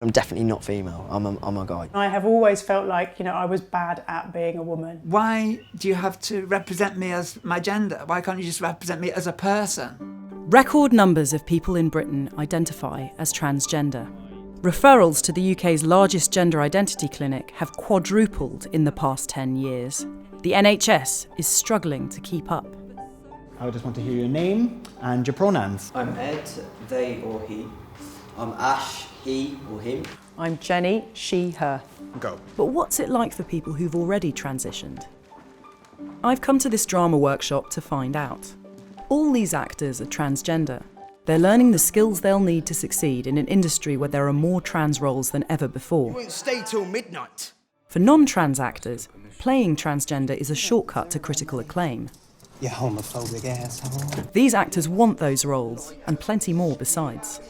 I'm definitely not female, I'm a guy. I have always felt like, I was bad at being a woman. Why do you have to represent me as my gender? Why can't you just represent me as a person? Record numbers of people in Britain identify as transgender. Referrals to the UK's largest gender identity clinic have quadrupled in the past 10 years. The NHS is struggling to keep up. I just want to hear your name and your pronouns. I'm Ed, they or he. I'm Ash, he or him. I'm Jenny, she, her. Go. But what's it like for people who've already transitioned? I've come to this drama workshop to find out. All these actors are transgender. They're learning the skills they'll need to succeed in an industry where there are more trans roles than ever before. You won't stay till midnight. For non-trans actors, playing transgender is a shortcut to critical acclaim. You homophobic asshole. These actors want those roles, and plenty more besides.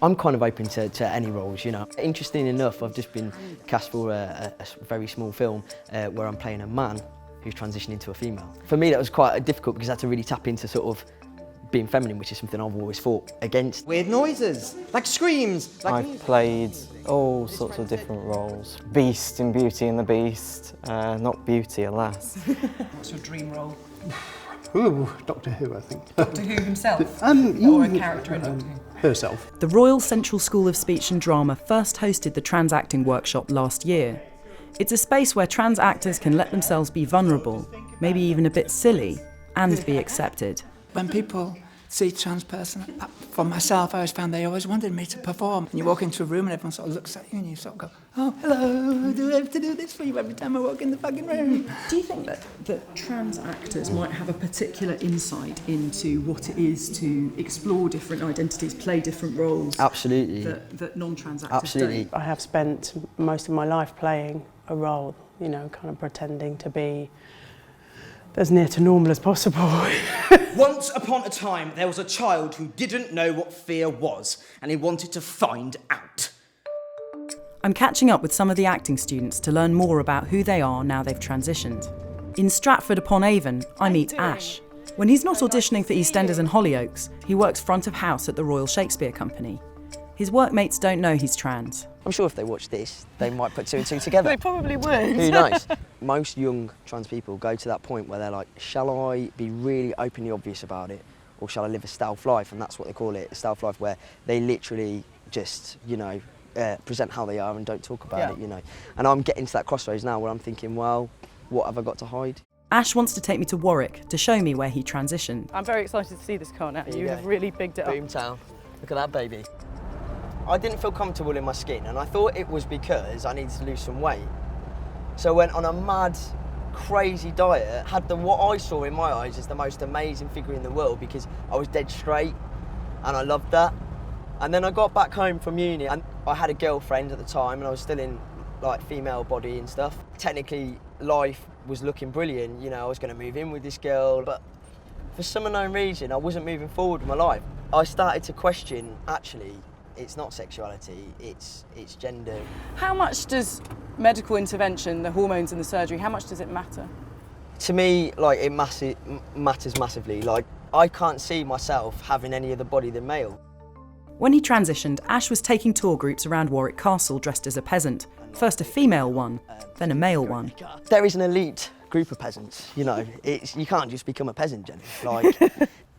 I'm kind of open to any roles, Interesting enough, I've just been cast for a very small film where I'm playing a man who's transitioned into a female. For me, that was quite difficult because I had to really tap into sort of being feminine, which is something I've always fought against. Weird noises, like screams. I've played all sorts of different roles. Beast in Beauty and the Beast, not Beauty, alas. What's your dream role? Ooh, Doctor Who, I think. Doctor Who himself? Or a character in Doctor Who? Herself. The Royal Central School of Speech and Drama first hosted the Trans Acting Workshop last year. It's a space where trans actors can let themselves be vulnerable, maybe even a bit silly, and be accepted. When people see a trans person, for myself, I always found they always wanted me to perform. And you walk into a room and everyone sort of looks at you and you sort of go, oh, hello, do I have to do this for you every time I walk in the fucking room? Do you think that trans actors might have a particular insight into what it is to explore different identities, play different roles? Absolutely. That non-trans actors Absolutely. I have spent most of my life playing a role, kind of pretending to be as near to normal as possible. Once upon a time, there was a child who didn't know what fear was, and he wanted to find out. I'm catching up with some of the acting students to learn more about who they are now they've transitioned. In Stratford-upon-Avon, I meet Ash. When he's not auditioning for EastEnders and Hollyoaks, he works front of house at the Royal Shakespeare Company. His workmates don't know he's trans. I'm sure if they watch this, they might put two and two together. They probably would. Who knows? Most young trans people go to that point where they're like, shall I be really openly obvious about it, or shall I live a stealth life? And that's what they call it, a stealth life, where they literally just, present how they are and don't talk about it, And I'm getting to that crossroads now where I'm thinking, well, what have I got to hide? Ash wants to take me to Warwick to show me where he transitioned. I'm very excited to see this car now. You have really bigged it up. Boomtown. Look at that baby. I didn't feel comfortable in my skin, and I thought it was because I needed to lose some weight. So I went on a mad, crazy diet, had what I saw in my eyes as the most amazing figure in the world because I was dead straight, and I loved that. And then I got back home from uni, and I had a girlfriend at the time, and I was still in female body and stuff. Technically, life was looking brilliant, I was going to move in with this girl, but for some unknown reason, I wasn't moving forward with my life. I started to question, actually, it's not sexuality, it's gender. How much does medical intervention, the hormones and the surgery, how much does it matter? To me, it matters massively. I can't see myself having any other body than male. When he transitioned, Ash was taking tour groups around Warwick Castle dressed as a peasant. First a female one, then a male one. There is an elite group of peasants, you can't just become a peasant, Jenny.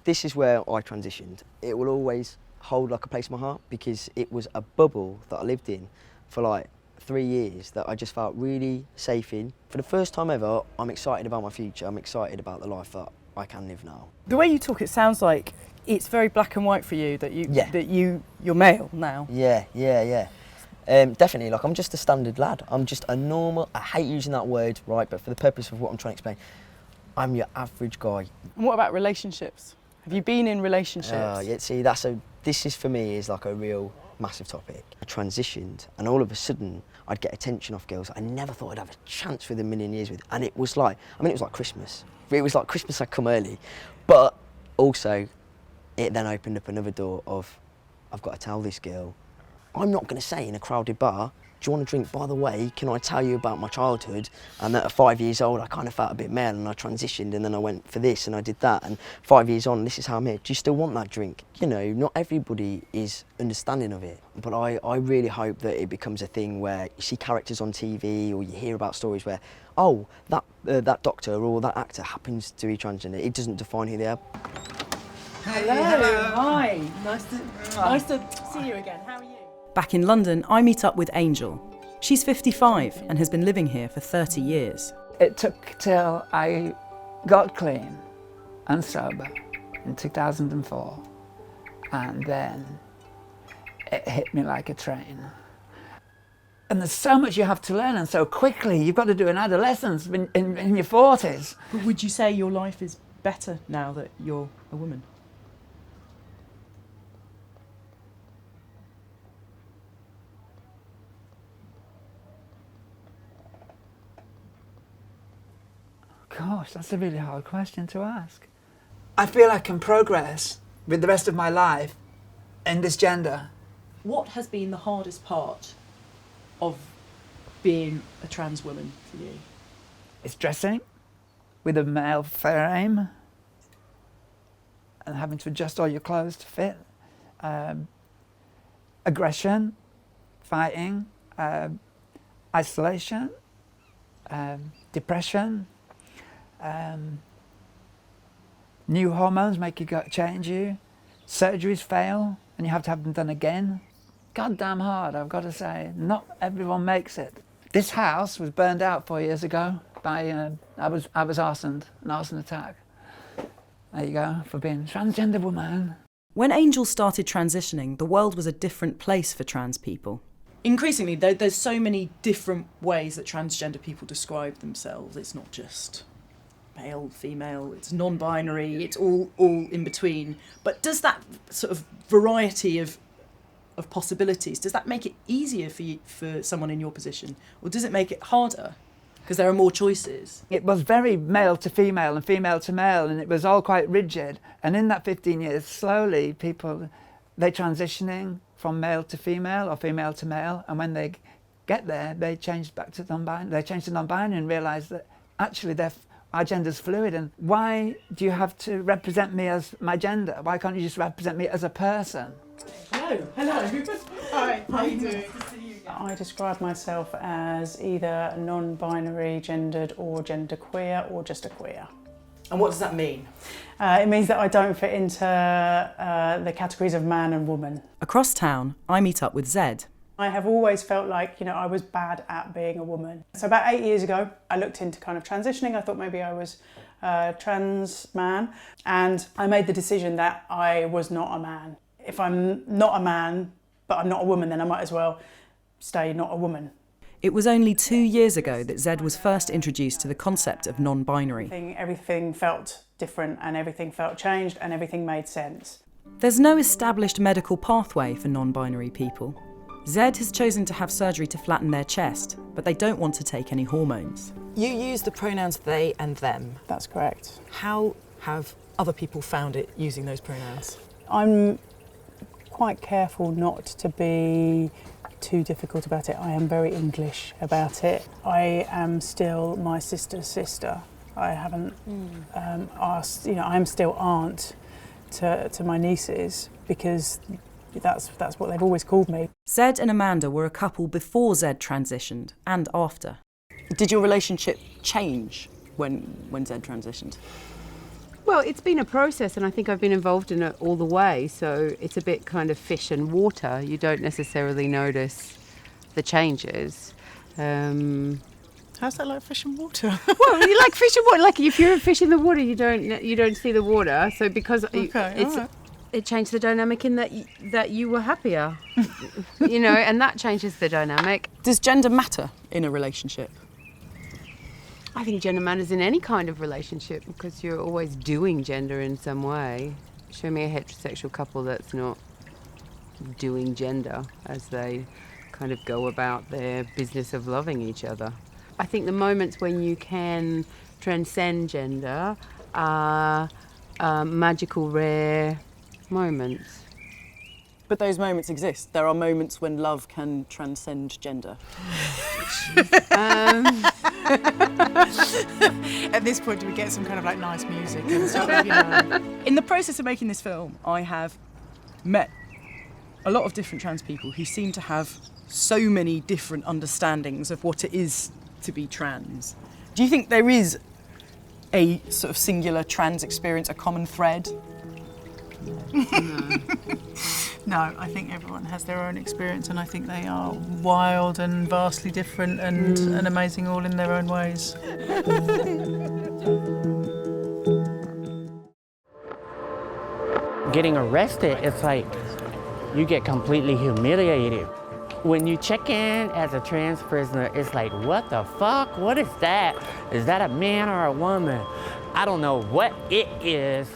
This is where I transitioned. It will always hold a place in my heart because it was a bubble that I lived in for 3 years that I just felt really safe in. For the first time ever, I'm excited about my future. I'm excited about the life that I can live now. The way you talk, it sounds like it's very black and white for you that you're male now. Yeah. Definitely. I'm just a standard lad. I'm just a normal. I hate using that word, right? But for the purpose of what I'm trying to explain, I'm your average guy. And what about relationships? Have you been in relationships? See, this is for me is a real massive topic. I transitioned, and all of a sudden, I'd get attention off girls I never thought I'd have a chance with a million years with, and it was like Christmas. It was like Christmas had come early, but also, it then opened up another door of, I've got to tell this girl I'm not going to say in a crowded bar, do you want a drink? By the way, can I tell you about my childhood? And at 5 years old, I kind of felt a bit male and I transitioned and then I went for this and I did that. And 5 years on, this is how I'm here. Do you still want that drink? You know, not everybody is understanding of it. But I really hope that it becomes a thing where you see characters on TV or you hear about stories where, oh, that doctor or that actor happens to be transgender. It doesn't define who they are. Hello. Hi. Nice to see you again. How are you? Back in London, I meet up with Angel. She's 55 and has been living here for 30 years. It took till I got clean and sober in 2004, and then it hit me like a train. And there's so much you have to learn, and so quickly. You've got to do an adolescence in your 40s. But would you say your life is better now that you're a woman? Gosh, that's a really hard question to ask. I feel I can progress with the rest of my life in this gender. What has been the hardest part of being a trans woman for you? It's dressing with a male frame and having to adjust all your clothes to fit. Aggression, fighting, isolation, depression. New hormones make your gut change you. Surgeries fail and you have to have them done again. Goddamn hard, I've got to say. Not everyone makes it. This house was burned out 4 years ago by, I was arsoned, an arson attack. There you go, for being a transgender woman. When Angel started transitioning, the world was a different place for trans people. Increasingly, there's so many different ways that transgender people describe themselves. It's not just male, female, it's non-binary, it's all in between. But does that sort of variety of possibilities, does that make it easier for someone in your position? Or does it make it harder? Because there are more choices. It was very male to female and female to male, and it was all quite rigid. And in that 15 years, slowly people, they're transitioning from male to female or female to male, and when they get there, they change back to non-binary. They change to non-binary and realise that actually our gender's fluid, and why do you have to represent me as my gender? Why can't you just represent me as a person? Hello. Hi, how are you doing? Good to see you again. I describe myself as either non-binary, gendered or genderqueer or just a queer. And what does that mean? It means that I don't fit into the categories of man and woman. Across town, I meet up with Zed. I have always felt like, I was bad at being a woman. So about 8 years ago, I looked into kind of transitioning. I thought maybe I was a trans man. And I made the decision that I was not a man. If I'm not a man, but I'm not a woman, then I might as well stay not a woman. It was only 2 years ago that Zed was first introduced to the concept of non-binary. Everything felt different and everything felt changed and everything made sense. There's no established medical pathway for non-binary people. Zed has chosen to have surgery to flatten their chest, but they don't want to take any hormones. You use the pronouns they and them. That's correct. How have other people found it using those pronouns? I'm quite careful not to be too difficult about it. I am very English about it. I am still my sister's sister. I haven't asked, I'm still aunt to my nieces because that's what they've always called me. Zed and Amanda were a couple before Zed transitioned and after. Did your relationship change when Zed transitioned? Well, it's been a process and I think I've been involved in it all the way, so it's a bit kind of fish and water. You don't necessarily notice the changes. How's that like fish and water? Well, you like fish and water. Like if you're a fish in the water, you don't see the water. So because it changed the dynamic in that you were happier, and that changes the dynamic. Does gender matter in a relationship? I think gender matters in any kind of relationship because you're always doing gender in some way. Show me a heterosexual couple that's not doing gender as they kind of go about their business of loving each other. I think the moments when you can transcend gender are magical, rare moments. But those moments exist. There are moments when love can transcend gender. At this point, do we get some kind of like nice music and sort of, you know? In the process of making this film, I have met a lot of different trans people who seem to have so many different understandings of what it is to be trans. Do you think there is a sort of singular trans experience, a common thread? No, I think everyone has their own experience, and I think they are wild and vastly different and amazing all in their own ways. Getting arrested, it's like you get completely humiliated. When you check in as a trans prisoner, it's like, what the fuck? What is that? Is that a man or a woman? I don't know what it is.